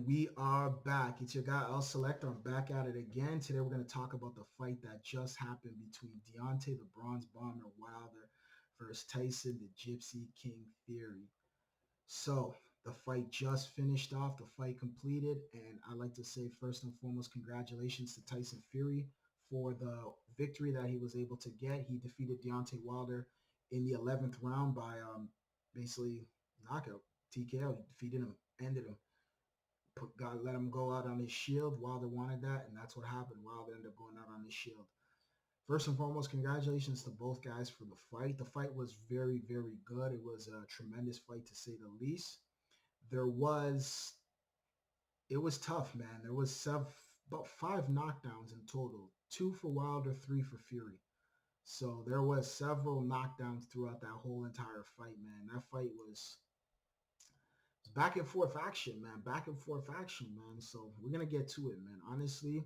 And we are back. It's your guy, I'll Select. I'm back at it again. Today, we're going to talk about the fight that just happened between Deontay, the Bronze Bomber Wilder, versus Tyson, the Gypsy King Theory. So, the fight just finished off, the fight completed. And I'd like to say, first and foremost, congratulations to Tyson Fury for the victory that he was able to get. He defeated Deontay Wilder in the 11th round by basically knockout, TKO. He defeated him, ended him. God let him go out on his shield. Wilder wanted that, and that's what happened. Wilder ended up going out on his shield. First and foremost, congratulations to both guys for the fight. The fight was very, very good. It was a tremendous fight to say the least. There was, it was tough, man. There was about five knockdowns in total, two for Wilder, three for Fury. So there was several knockdowns throughout that whole entire fight, man. That fight was back and forth action, man. Back and forth action, man. So we're gonna get to it, man. Honestly,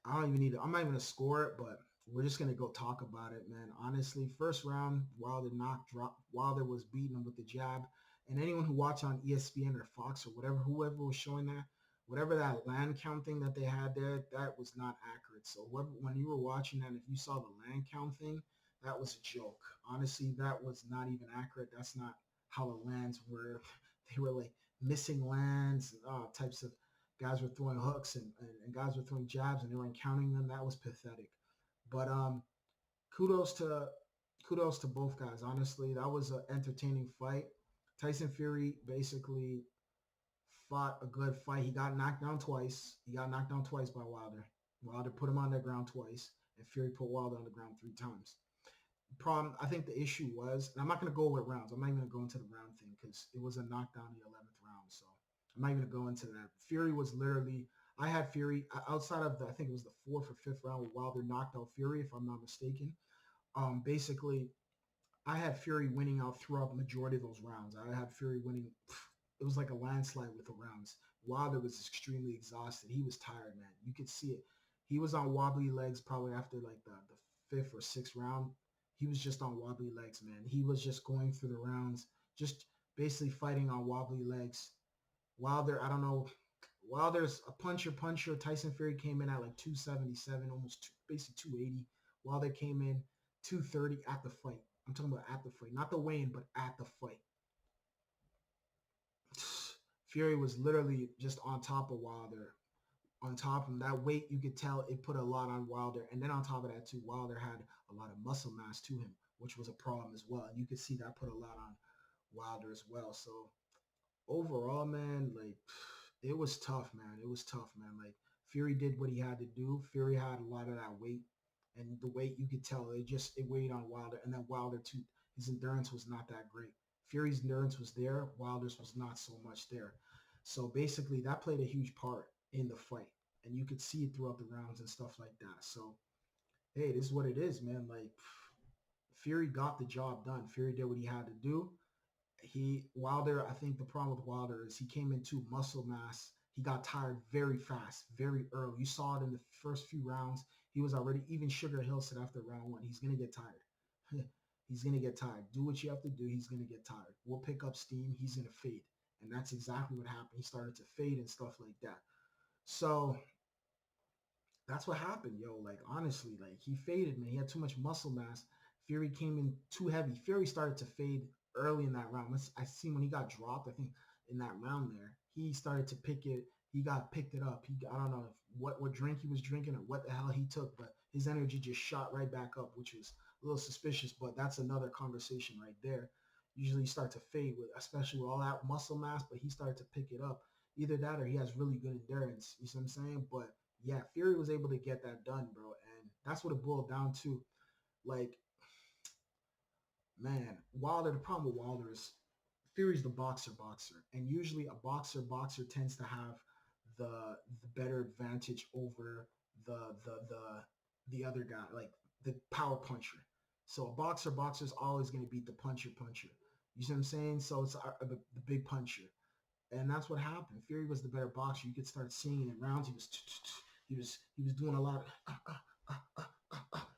I don't even need to. I'm not even gonna score it, but we're just gonna go talk about it, man. Honestly, first round, Wilder knocked, drop. Wilder was beating him with the jab, and anyone who watched on ESPN or Fox or whatever, whoever was showing that, whatever that land count thing that they had there, that was not accurate. So when you were watching that, if you saw the land count thing, that was a joke. Honestly, that was not even accurate. That's not how the lands were. They were like missing lands, types of guys were throwing hooks and guys were throwing jabs and they weren't counting them. That was pathetic. But kudos to kudos to both guys. Honestly, that was an entertaining fight. Tyson Fury basically fought a good fight. He got knocked down twice. He got knocked down twice by Wilder. Wilder put him on the ground twice, and Fury put Wilder on the ground three times. Problem, I think the issue was, and I'm not going to go with rounds. I'm not even going to go into the round thing because it was a knockdown in the 11th round. So I'm not even going to go into that. Fury was literally, I had Fury outside of the, I think it was the fourth or fifth round where Wilder knocked out Fury, if I'm not mistaken. Basically, I had Fury winning out throughout the majority of those rounds. I had Fury winning. It was like a landslide with the rounds. Wilder was extremely exhausted. He was tired, man. You could see it. He was on wobbly legs probably after like the fifth or sixth round. He was just on wobbly legs, man. He was just going through the rounds, just basically fighting on wobbly legs. Wilder, I don't know. Wilder's a puncher. Tyson Fury came in at like 277, almost basically 280. Wilder came in 230 at the fight. I'm talking about at the fight, not the weigh-in, but at the fight. Fury was literally just on top of Wilder. On top of him, that weight, you could tell it put a lot on Wilder. And then on top of that, too, Wilder had a lot of muscle mass to him, which was a problem as well. And you could see that put a lot on Wilder as well. So overall, man, like it was tough, man. It was tough, man. Like Fury did what he had to do. Fury had a lot of that weight, and the weight you could tell it weighed on Wilder, and then Wilder too. His endurance was not that great. Fury's endurance was there. Wilder's was not so much there. So basically, that played a huge part in the fight, and you could see it throughout the rounds and stuff like that. So hey, this is what it is, man. Like Fury got the job done. Fury did what he had to do. Wilder, I think the problem with Wilder is he came into muscle mass. He got tired very fast, very early. You saw it in the first few rounds. He was already, even Sugar Hill said after round one, he's gonna get tired. He's gonna get tired. Do what you have to do. He's gonna get tired. We'll pick up steam. He's gonna fade. And that's exactly what happened. He started to fade and stuff like that. So that's what happened, yo. Like honestly, like he faded, man. He had too much muscle mass. Fury came in too heavy. Fury started to fade early in that round. I see when he got dropped, I think in that round there, he started to pick it. He got picked it up. I don't know what drink he was drinking or what the hell he took, but his energy just shot right back up, which was a little suspicious. But that's another conversation right there. Usually you start to fade with, especially with all that muscle mass, but he started to pick it up. Either that or he has really good endurance. You see what I'm saying? But yeah, Fury was able to get that done, bro. And that's what it boiled down to. Like, man, Wilder, the problem with Wilder is Fury's the boxer, and usually a boxer tends to have the better advantage over the other guy, like the power puncher. So a boxer is always going to beat the puncher. You see what I'm saying? So it's the big puncher, and that's what happened. Fury was the better boxer. You could start seeing in rounds he was doing a lot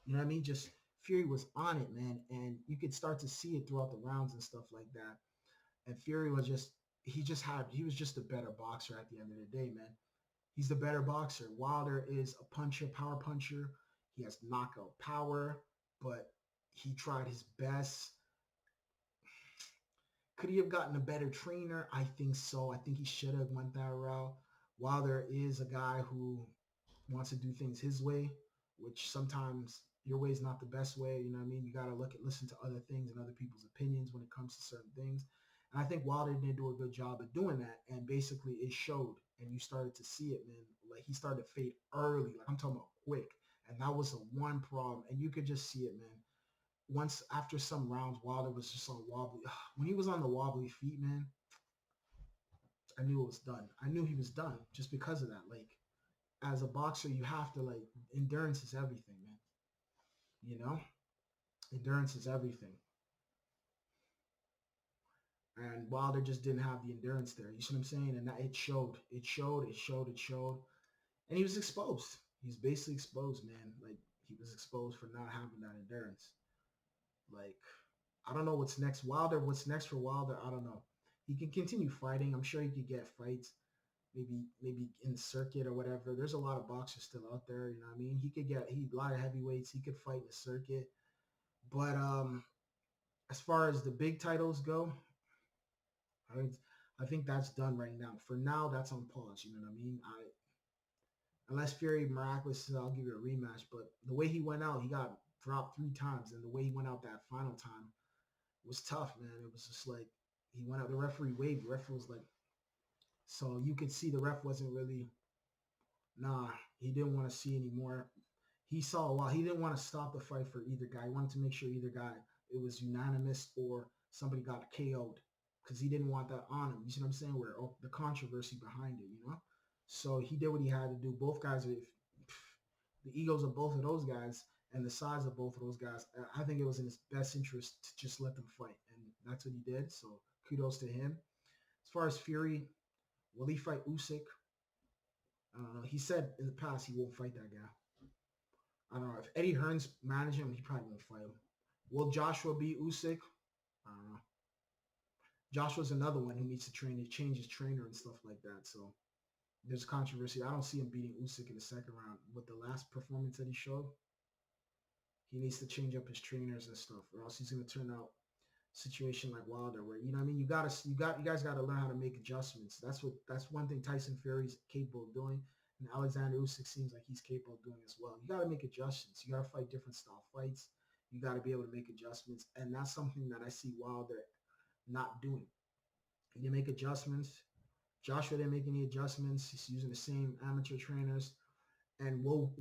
you know what I mean? Just Fury was on it, man, and you could start to see it throughout the rounds and stuff like that. And Fury was just he was just a better boxer at the end of the day, man. He's the better boxer. Wilder is a puncher, power puncher. He has knockout power, but he tried his best. Could he have gotten a better trainer? I think so. I think he should have went that route. Wilder is a guy who wants to do things his way, which sometimes your way is not the best way. You know what I mean? You got to listen to other things and other people's opinions when it comes to certain things. And I think Wilder didn't do a good job of doing that. And basically it showed and you started to see it, man. Like he started to fade early. Like I'm talking about quick. And that was the one problem. And you could just see it, man. Once after some rounds, Wilder was just on wobbly. When he was on the wobbly feet, man, I knew it was done. I knew he was done just because of that. Like as a boxer, you have to like endurance is everything, man. You know, endurance is everything. And Wilder just didn't have the endurance there. You see what I'm saying? And that it showed. It showed. It showed. It showed. And he was exposed. He's basically exposed, man. Like he was exposed for not having that endurance. Like I don't know what's next. Wilder, what's next for Wilder? I don't know. He can continue fighting. I'm sure he could get fights, maybe in circuit or whatever. There's a lot of boxers still out there. You know what I mean? He a lot of heavyweights. He could fight in the circuit. But as far as the big titles go, I think I think that's done right now. For now, that's on pause. You know what I mean? Unless Fury miraculously, I'll give you a rematch. But the way he went out, he got dropped 3 times, and the way he went out that final time was tough, man. It was just like he went out. The referee waved. The referee was like, so you could see the ref wasn't really. Nah, he didn't want to see anymore. He saw a lot. He didn't want to stop the fight for either guy. He wanted to make sure either guy it was unanimous or somebody got KO'd because he didn't want that on him. You see what I'm saying? Where the controversy behind it, you know. So he did what he had to do. Both guys, if the egos of both of those guys and the size of both of those guys, I think it was in his best interest to just let them fight, and that's what he did. So kudos to him. As far as Fury, will he fight Usyk? I don't know. He said in the past he won't fight that guy. I don't know. If Eddie Hearn's managing him, he probably won't fight him. Will Joshua beat Usyk? I don't know. Joshua's another one who needs to change his trainer and stuff like that. So there's controversy. I don't see him beating Usyk in the second round. With the last performance that he showed, he needs to change up his trainers and stuff, or else he's going to turn out situation like Wilder, where you know what I mean. You guys got to learn how to make adjustments. That's one thing Tyson Fury's capable of doing, and Alexander Usyk seems like he's capable of doing as well. You got to make adjustments. You got to fight different style fights. You got to be able to make adjustments, and that's something that I see Wilder not doing. He didn't make adjustments. Joshua didn't make any adjustments. He's using the same amateur trainers. And will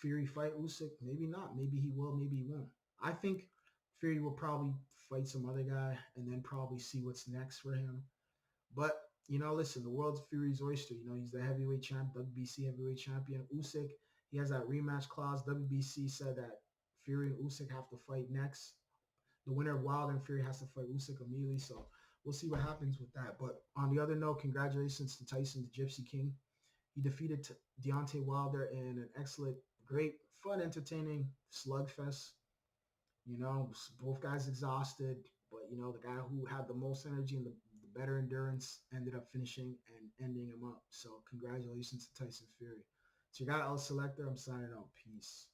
Fury fight Usyk? Maybe not. Maybe he will. Maybe he won't. I think Fury will probably fight some other guy and then probably see what's next for him. But you know, listen, the world's Fury's oyster. You know, he's the heavyweight champ, WBC heavyweight champion. Usyk, he has that rematch clause. WBC said that Fury and Usyk have to fight next. The winner of Wilder and Fury has to fight Usyk immediately. So we'll see what happens with that. But on the other note, congratulations to Tyson, the Gypsy King. He defeated Deontay Wilder in an excellent, great, fun, entertaining slugfest. You know, both guys exhausted, but you know, the guy who had the most energy and the better endurance ended up finishing and ending him up. So congratulations to Tyson Fury. So you got El Selector. I'm signing out. Peace.